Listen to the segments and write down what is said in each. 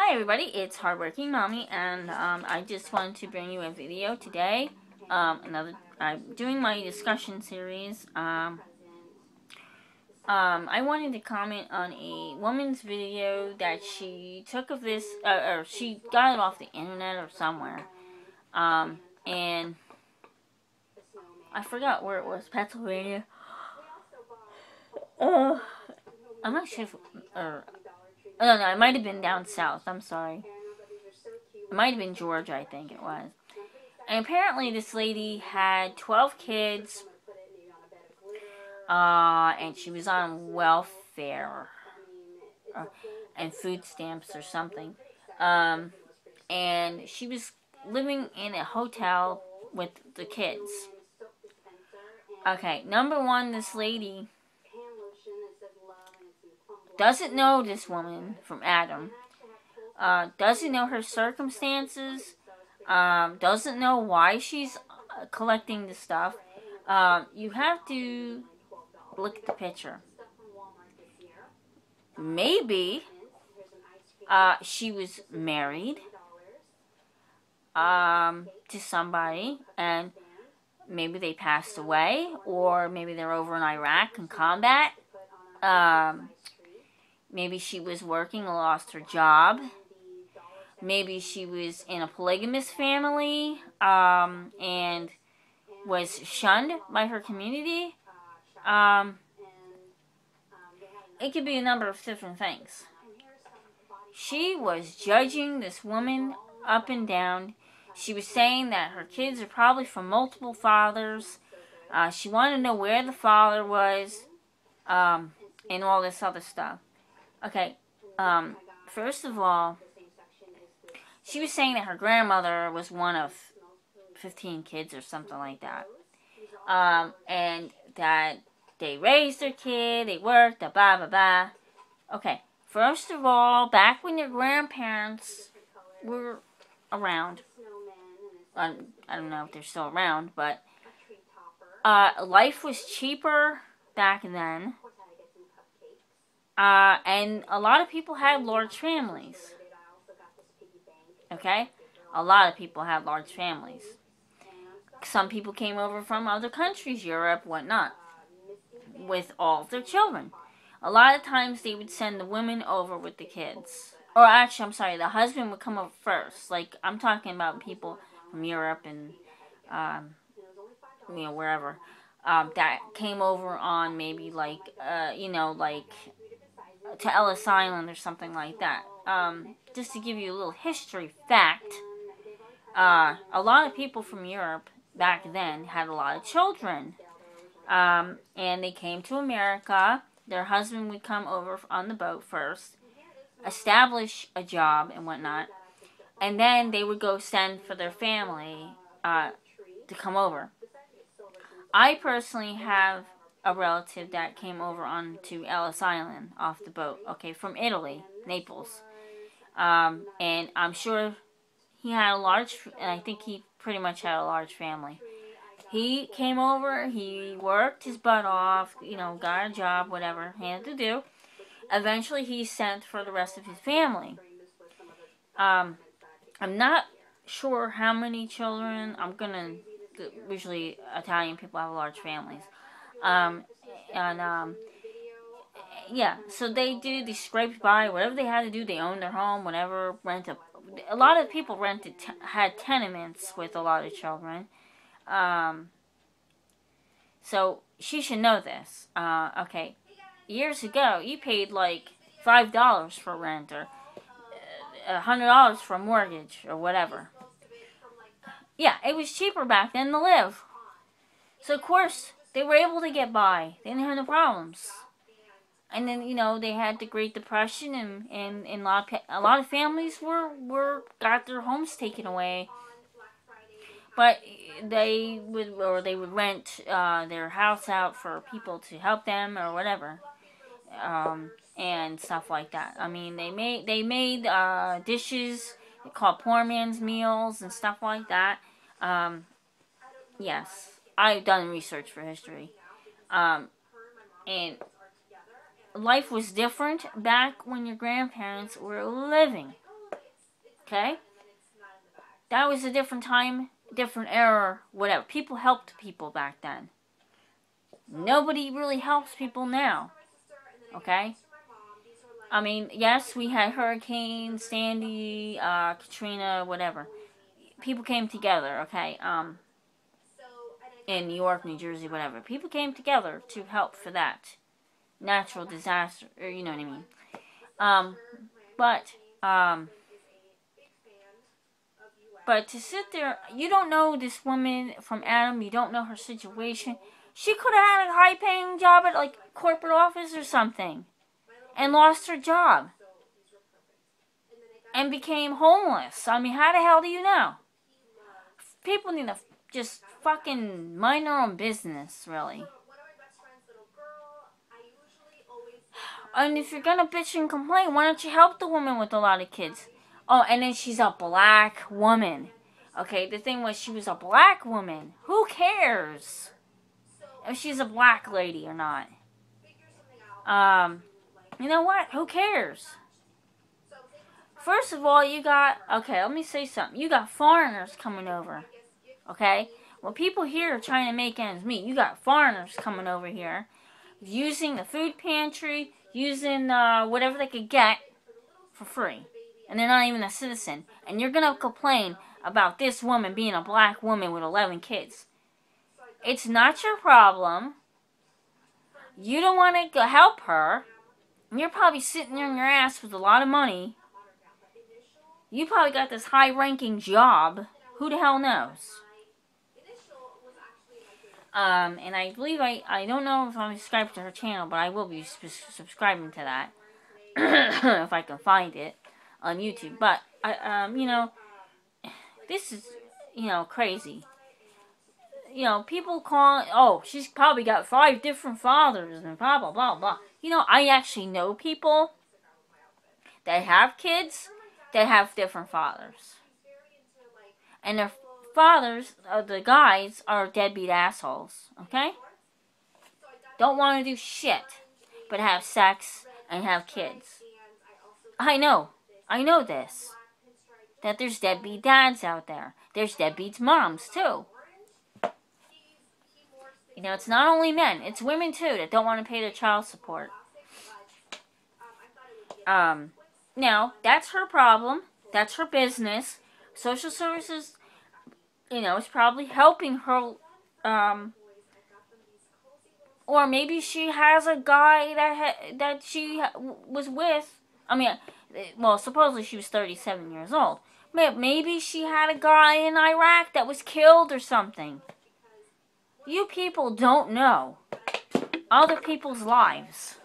Hi everybody, it's Hardworking Mommy, and I just wanted to bring you a video today. I'm doing my discussion series. I wanted to comment on a woman's video that she took of this, or she got it off the internet or somewhere. And I forgot where it was, Pennsylvania. I'm not sure if, I don't know, it might have been down south, I'm sorry. It might have been Georgia, I think it was. And apparently this lady had 12 kids, and she was on welfare, and food stamps or something. And she was living in a hotel with the kids. Okay, number one, this lady doesn't know this woman from Adam. Doesn't know her circumstances. Doesn't know why she's collecting the stuff. You have to look at the picture. Maybe she was married to somebody, and maybe they passed away, or maybe they're over in Iraq in combat. Maybe she was working and lost her job. Maybe she was in a polygamous family and was shunned by her community. It could be a number of different things. She was judging this woman up and down. She was saying that her kids are probably from multiple fathers. She wanted to know where the father was, and all this other stuff. Okay, first of all, she was saying that her grandmother was one of 15 kids or something like that. And that they raised their kid, they worked, blah, blah, blah. Okay, first of all, back when your grandparents were around, I don't know if they're still around, but life was cheaper back then. And a lot of people had large families. Okay? A lot of people had large families. Some people came over from other countries, Europe, whatnot, with all of their children. A lot of times they would send the women over with the kids. Or actually, I'm sorry, the husband would come over first. Like, I'm talking about people from Europe and, wherever. That came over on maybe, like, to Ellis Island or something like that. Just to give you a little history fact, a lot of people from Europe back then had a lot of children. And they came to America. Their husband would come over on the boat first, establish a job and whatnot, and then they would go send for their family to come over. I personally have a relative that came over onto Ellis Island off the boat, okay, from Italy, Naples. And I'm sure he had and I think he pretty much had a large family. He came over, he worked his butt off, got a job, whatever he had to do. Eventually he sent for the rest of his family. I'm not sure how many children. Usually Italian people have large families. Yeah, so they scraped by, whatever they had to do, they owned their home, whatever, a lot of people had tenements with a lot of children. So she should know this. Okay, years ago, you paid like $5 for rent, or $100 for a mortgage, or whatever. Yeah, it was cheaper back then to live. So of course, they were able to get by. They didn't have no problems. And then, they had the Great Depression, and a lot of families got their homes taken away. But they would rent their house out for people to help them or whatever, and stuff like that. I mean, they made dishes called poor man's meals and stuff like that. Yes, I've done research for history, and life was different back when your grandparents were living. Okay? That was a different time, different era, whatever. People helped people back then. Nobody really helps people now. Okay? I mean, yes, we had Hurricane, Sandy, Katrina, whatever. People came together, okay? In New York, New Jersey, whatever. People came together to help for that natural disaster, or you know what I mean. But to sit there, you don't know this woman from Adam. You don't know her situation. She could have had a high-paying job at like corporate office or something, and lost her job, and became homeless. I mean, how the hell do you know? People need to just fucking mind their own business, really. And if you're gonna bitch and complain, why don't you help the woman with a lot of kids? Oh, and then she's a black woman. Okay, the thing was she was a black woman. Who cares if she's a black lady or not? You know what? Who cares? First of all, you got... Okay, let me say something. You got foreigners coming over. Okay? When people here are trying to make ends meet, you got foreigners coming over here, using the food pantry, using whatever they could get for free. And they're not even a citizen. And you're going to complain about this woman being a black woman with 11 kids. It's not your problem. You don't want to help her. And you're probably sitting there on your ass with a lot of money. You probably got this high-ranking job. Who the hell knows? And I believe I don't know if I'm subscribed to her channel, but I will be subscribing to that. If I can find it on YouTube. But, you know, this is, you know, crazy. You know, people call, oh, she's probably got 5 different fathers and blah, blah, blah, blah. You know, I actually know people that have kids that have different fathers. And their fathers, the guys, are deadbeat assholes, okay? Don't want to do shit, but have sex and have kids. I know this. That there's deadbeat dads out there. There's deadbeat moms, too. You know, it's not only men, it's women, too, that don't want to pay their child support. Now, that's her problem. That's her business. Social services, you know, is probably helping her, or maybe she has a guy that she was with. I mean, well, supposedly she was 37 years old. Maybe she had a guy in Iraq that was killed or something. You people don't know other people's lives.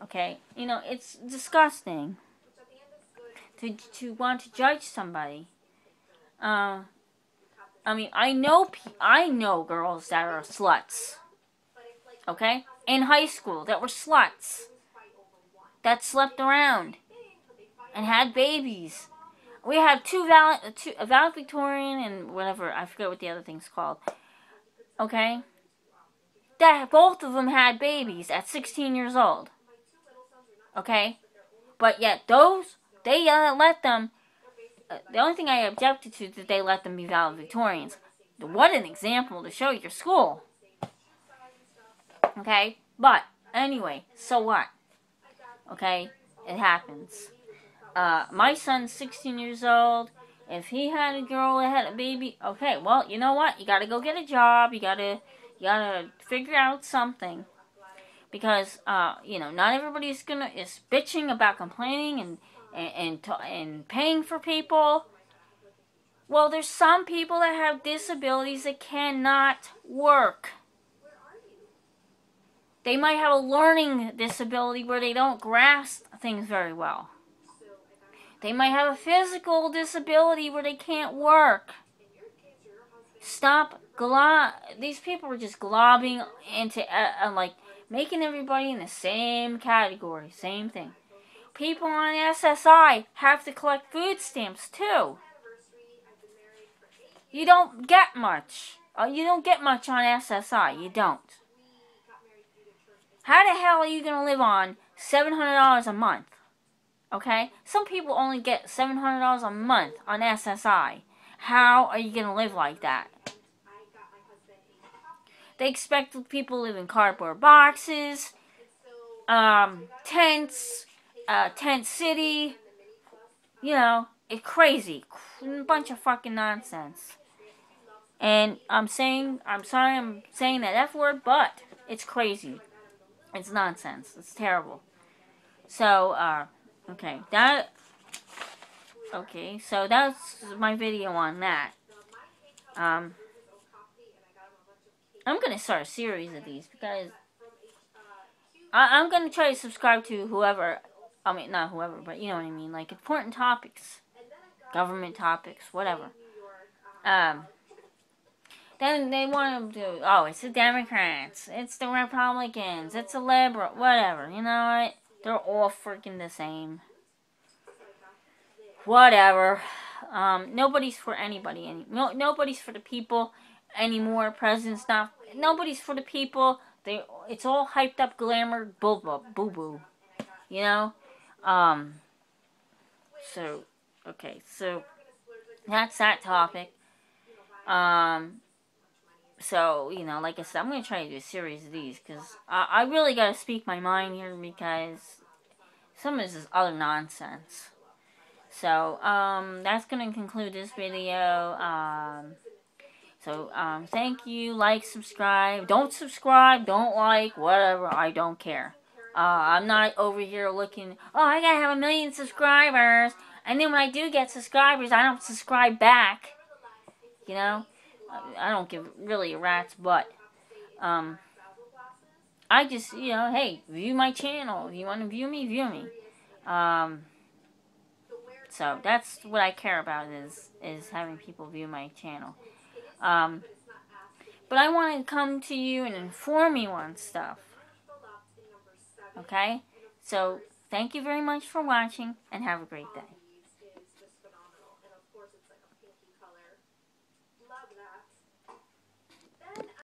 Okay? You know, it's disgusting to want to judge somebody. I mean, I know girls that are sluts. Okay? In high school that were sluts. That slept around and had babies. We have a valedictorian and whatever, I forget what the other thing's called. Okay? That both of them had babies at 16 years old. Okay? But yet those, they let them, the only thing I objected to is that they let them be valedictorians. What an example to show your school. Okay? But, anyway, so what? Okay? It happens. My son's 16 years old. If he had a girl that had a baby, okay, well, you know what? You gotta go get a job. You gotta figure out something. Because, you know, not everybody is bitching about complaining and paying for people. Well, there's some people that have disabilities that cannot work. They might have a learning disability where they don't grasp things very well. They might have a physical disability where they can't work. Stop these people are just globbing into, like, making everybody in the same category, same thing. People on SSI have to collect food stamps, too. You don't get much. You don't get much on SSI. You don't. How the hell are you going to live on $700 a month? Okay? Some people only get $700 a month on SSI. How are you going to live like that? They expect people to live in cardboard boxes, tents, tent city. You know, it's crazy. A bunch of fucking nonsense. And I'm sorry I'm saying that F word, but it's crazy. It's nonsense. It's terrible. So, so that's my video on that. I'm gonna start a series of these because I'm gonna try to subscribe to whoever, I mean, not whoever, but you know what I mean, like important topics, government topics, whatever. Then they want to do, oh, it's the Democrats, it's the Republicans, it's the liberal, whatever. You know what? They're all freaking the same. Whatever. Nobody's for anybody. Nobody's for the people anymore. President's not. Nobody's for the people. It's all hyped up glamour boo boo. You know. So, okay. So that's that topic. So, you know, like I said, I'm going to try to do a series of these because I really got to speak my mind here because some of this is other nonsense. So, that's going to conclude this video. Thank you. Like, subscribe. Don't subscribe, don't like, whatever. I don't care. I'm not over here looking, oh, I gotta have 1 million subscribers. And then when I do get subscribers, I don't subscribe back. You know? I don't give really a rat's butt. I just, you know, hey, view my channel. If you want to view me, view me. So that's what I care about is having people view my channel. But I want to come to you and inform you on stuff. Okay? So thank you very much for watching and have a great day.